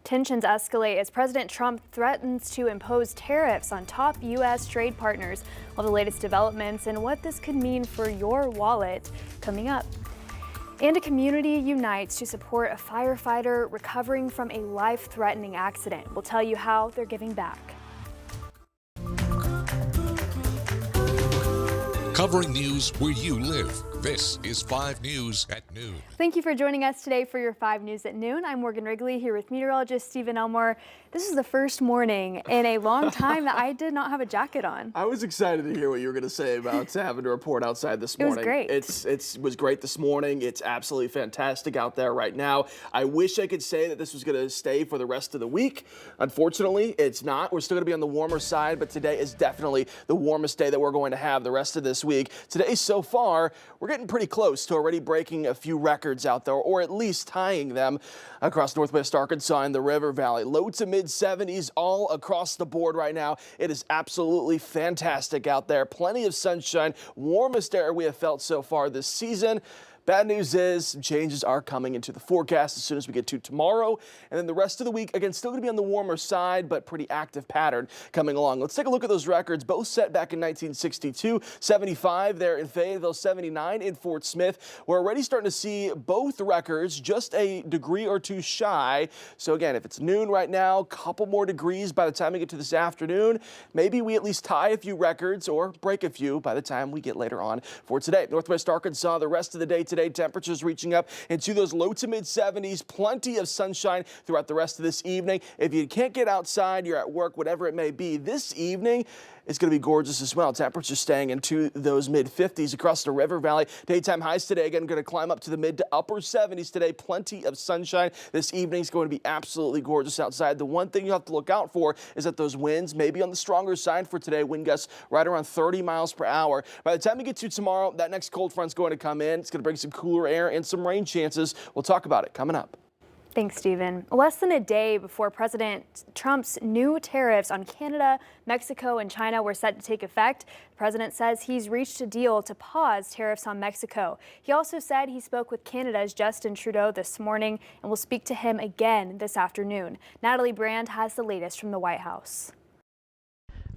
Tensions escalate as President Trump threatens to impose tariffs on top U.S. trade partners. All the latest developments and what this could mean for your wallet coming up. And a community unites to support a firefighter recovering from a life-threatening accident. We'll tell you how they're giving back. Covering news where you live. This is 5 News at Noon. Thank you for joining us today for your 5 News at Noon. I'm Morgan Wrigley here with meteorologist Stephen Elmore. This is the first morning in a long time that I did not have a jacket on. I was excited to hear what you were going to say about having to report outside this morning. It was great. It was great this morning. It's absolutely fantastic out there right now. I wish I could say that this was going to stay for the rest of the week. Unfortunately, it's not. We're still going to be on the warmer side, but today is definitely the warmest day that we're going to have the rest of this week. Today, so far, we're getting pretty close to already breaking a few records out there, or at least tying them across northwest Arkansas and the River Valley. Low to mid 70s all across the board right now. It is absolutely fantastic out there. Plenty of sunshine, warmest air we have felt so far this season. Bad news is some changes are coming into the forecast as soon as we get to tomorrow. And then the rest of the week, again, still going to be on the warmer side, but pretty active pattern coming along. Let's take a look at those records, both set back in 1962. 75 there in Fayetteville, 79 in Fort Smith. We're already starting to see both records just a degree or two shy. So again, if it's noon right now, a couple more degrees by the time we get to this afternoon. Maybe we at least tie a few records or break a few by the time we get later on for today. Northwest Arkansas, the rest of the day today, temperatures reaching up into those low to mid 70s. Plenty of sunshine throughout the rest of this evening. If you can't get outside, you're at work, whatever it may be, this evening it's going to be gorgeous as well. Temperatures staying into those mid 50s across the River Valley. Daytime highs today, again, going to climb up to the mid to upper 70s today. Plenty of sunshine. This evening is going to be absolutely gorgeous outside. The one thing you have to look out for is that those winds may be on the stronger side for today. Wind gusts right around 30 miles per hour. By the time we get to tomorrow, that next cold front's going to come in. It's going to bring some cooler air and some rain chances. We'll talk about it coming up. Thanks, Stephen. Less than a day before President Trump's new tariffs on Canada, Mexico, and China were set to take effect, the president says he's reached a deal to pause tariffs on Mexico. He also said he spoke with Canada's Justin Trudeau this morning and will speak to him again this afternoon. Natalie Brand has the latest from the White House.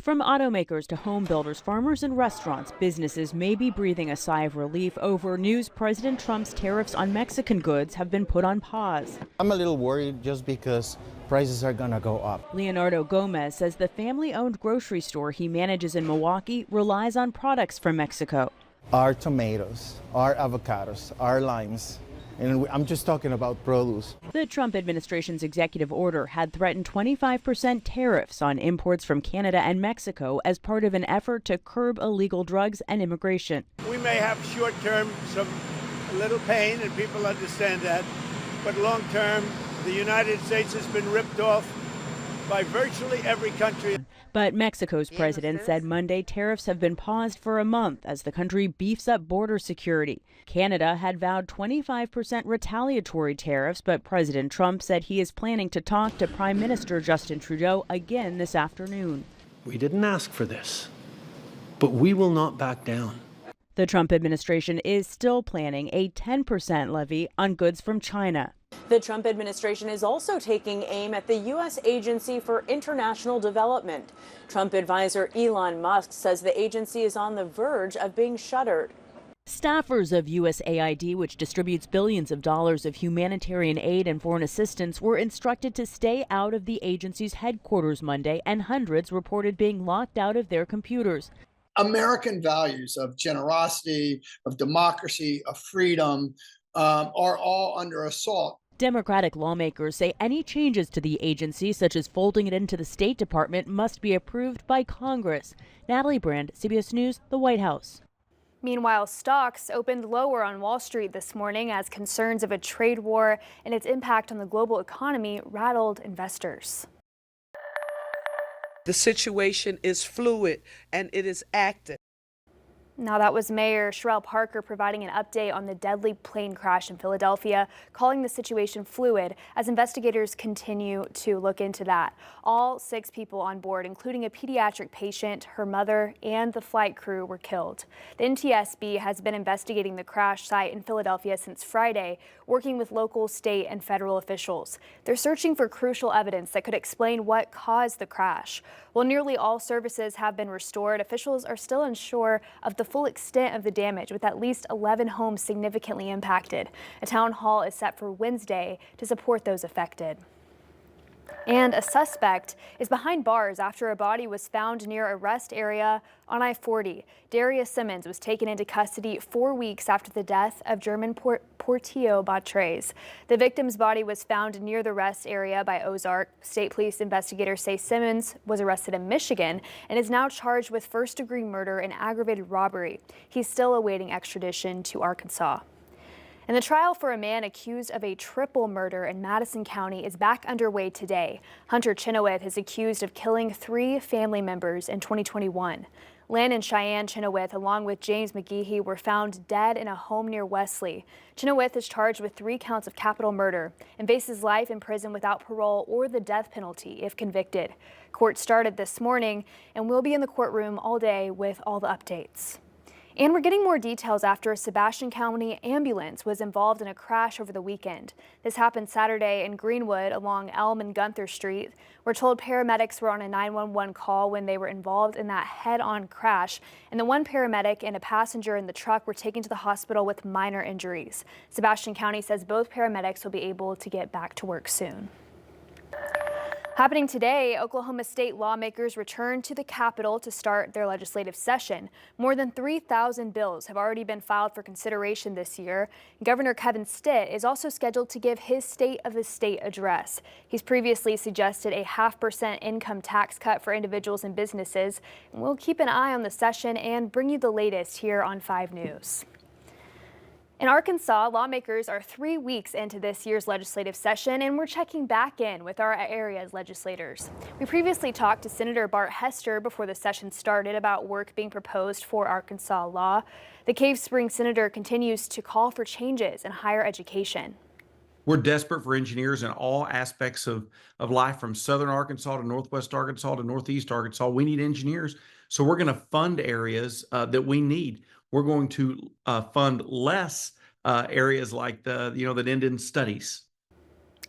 From automakers to home builders, farmers and restaurants, businesses may be breathing a sigh of relief over news President Trump's tariffs on Mexican goods have been put on pause. I'm a little worried just because prices are going to go up. Leonardo Gomez says the family-owned grocery store he manages in Milwaukee relies on products from Mexico. Our tomatoes, our avocados, our limes. And I'm just talking about produce. The Trump administration's executive order had threatened 25% tariffs on imports from Canada and Mexico as part of an effort to curb illegal drugs and immigration. We may have short-term a little pain, and people understand that, but long-term, the United States has been ripped off by virtually every country. But Mexico's president said Monday tariffs have been paused for a month as the country beefs up border security. Canada had vowed 25% retaliatory tariffs, but President Trump said he is planning to talk to Prime Minister Justin Trudeau again this afternoon. We didn't ask for this, but we will not back down. The Trump administration is still planning a 10% levy on goods from China. The Trump administration is also taking aim at the U.S. Agency for International Development. Trump advisor Elon Musk says the agency is on the verge of being shuttered. Staffers of USAID, which distributes billions of dollars of humanitarian aid and foreign assistance, were instructed to stay out of the agency's headquarters Monday, and hundreds reported being locked out of their computers. American values of generosity, of democracy, of freedom are all under assault. Democratic lawmakers say any changes to the agency, such as folding it into the State Department, must be approved by Congress. Natalie Brand, CBS News, the White House. Meanwhile, stocks opened lower on Wall Street this morning as concerns of a trade war and its impact on the global economy rattled investors. The situation is fluid and it is active. Now, that was Mayor Sherrell Parker providing an update on the deadly plane crash in Philadelphia, calling the situation fluid as investigators continue to look into that. All 6 people on board, including a pediatric patient, her mother, and the flight crew, were killed. The NTSB has been investigating the crash site in Philadelphia since Friday, working with local, state, and federal officials. They're searching for crucial evidence that could explain what caused the crash. While nearly all services have been restored, officials are still unsure of the full extent of the damage, with at least 11 homes significantly impacted. A town hall is set for Wednesday to support those affected. And a suspect is behind bars after a body was found near a rest area on I-40. Darius Simmons was taken into custody 4 weeks after the death of German Portillo Batres. The victim's body was found near the rest area by Ozark. State police investigators say Simmons was arrested in Michigan and is now charged with first-degree murder and aggravated robbery. He's still awaiting extradition to Arkansas. And the trial for a man accused of a triple murder in Madison County is back underway today. Hunter Chenoweth is accused of killing 3 family members in 2021. Lynn and Cheyenne Chenoweth, along with James McGehee, were found dead in a home near Wesley. Chenoweth is charged with 3 counts of capital murder and faces life in prison without parole or the death penalty if convicted. Court started this morning and will be in the courtroom all day with all the updates. And we're getting more details after a Sebastian County ambulance was involved in a crash over the weekend. This happened Saturday in Greenwood along Elm and Gunther Street. We're told paramedics were on a 911 call when they were involved in that head-on crash, and the 1 paramedic and a passenger in the truck were taken to the hospital with minor injuries. Sebastian County says both paramedics will be able to get back to work soon. Happening today, Oklahoma state lawmakers return to the Capitol to start their legislative session. More than 3,000 bills have already been filed for consideration this year. Governor Kevin Stitt is also scheduled to give his State of the State address. He's previously suggested a 0.5% income tax cut for individuals and businesses. We'll keep an eye on the session and bring you the latest here on 5 News. In Arkansas, lawmakers are 3 weeks into this year's legislative session, and we're checking back in with our area's legislators. We previously talked to Senator Bart Hester before the session started about work being proposed for Arkansas law. The Cave Springs senator continues to call for changes in higher education. We're desperate for engineers in all aspects of life, from southern Arkansas to northwest Arkansas to northeast Arkansas. We need engineers, so we're going to fund areas that we need. We're going to fund less areas like that end in studies.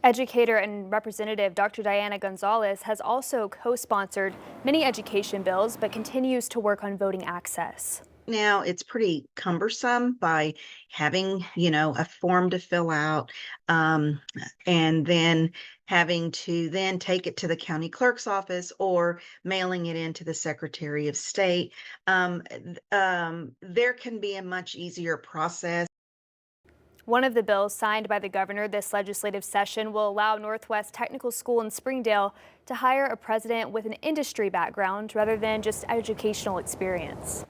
Educator and Representative Dr. Diana Gonzalez has also co-sponsored many education bills, but continues to work on voting access. Now it's pretty cumbersome by having, a form to fill out, and then having to then take it to the county clerk's office or mailing it into the Secretary of State. There can be a much easier process. One of the bills signed by the governor this legislative session will allow Northwest Technical School in Springdale to hire a president with an industry background rather than just educational experience.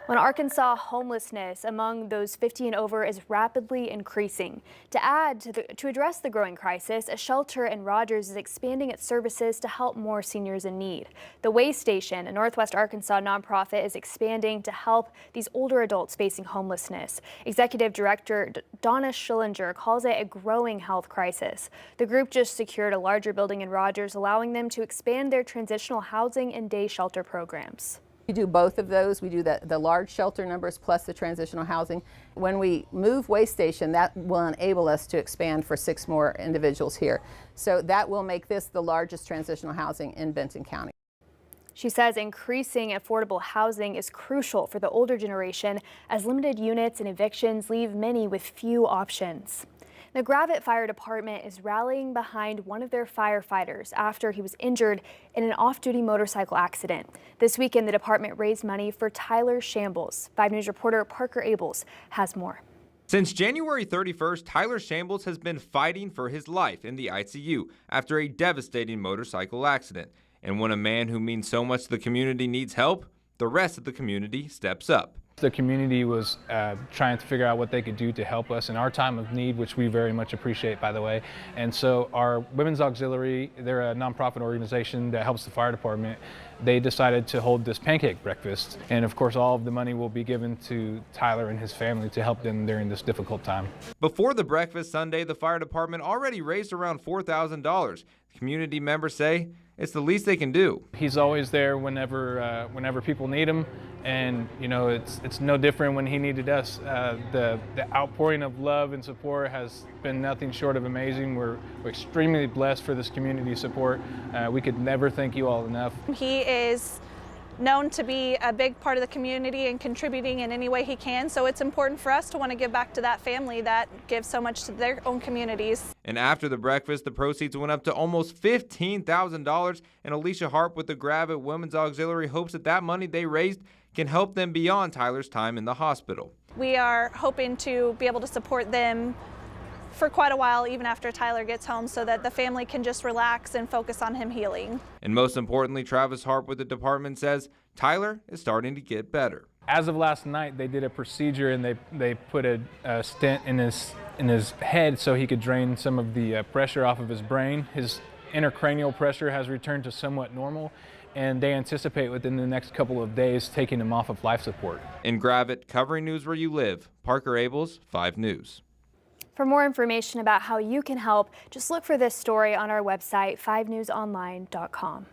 When Arkansas homelessness among those 50 and over is rapidly increasing. To address the growing crisis, a shelter in Rogers is expanding its services to help more seniors in need. The Way Station, a Northwest Arkansas nonprofit, is expanding to help these older adults facing homelessness. Executive Director Donna Schillinger calls it a growing health crisis. The group just secured a larger building in Rogers, allowing them to expand their transitional housing and day shelter programs. We do both of those. We do the large shelter numbers plus the transitional housing. When we move Way Station, that will enable us to expand for 6 more individuals here. So that will make this the largest transitional housing in Benton County. She says increasing affordable housing is crucial for the older generation, as limited units and evictions leave many with few options. The Gravette Fire Department is rallying behind one of their firefighters after he was injured in an off-duty motorcycle accident. This weekend, the department raised money for Tyler Shambles. 5 News reporter Parker Abels has more. Since January 31st, Tyler Shambles has been fighting for his life in the ICU after a devastating motorcycle accident. And when a man who means so much to the community needs help, the rest of the community steps up. The community was trying to figure out what they could do to help us in our time of need, which we very much appreciate, by the way. And so our Women's Auxiliary, they're a nonprofit organization that helps the fire department. They decided to hold this pancake breakfast. And of course, all of the money will be given to Tyler and his family to help them during this difficult time. Before the breakfast Sunday, the fire department already raised around $4,000. Community members say it's the least they can do. He's always there whenever people need him, and you know it's no different when he needed us. The outpouring of love and support has been nothing short of amazing. We're extremely blessed for this community support. We could never thank you all enough. He is known to be a big part of the community and contributing in any way he can, so it's important for us to want to give back to that family that gives so much to their own communities. And after the breakfast, the proceeds went up to almost $15,000, and Alicia Harp with the Gravette Women's Auxiliary hopes that money they raised can help them beyond Tyler's time in the hospital. We are hoping to be able to support them for quite a while, even after Tyler gets home, so that the family can just relax and focus on him healing. And most importantly, Travis Harp with the department says Tyler is starting to get better. As of last night, they did a procedure and they put a stent in his head so he could drain some of the pressure off of his brain. His intracranial pressure has returned to somewhat normal, and they anticipate within the next couple of days taking him off of life support. In Gravette, covering news where you live, Parker Abels, 5 News. For more information about how you can help, just look for this story on our website, 5newsonline.com.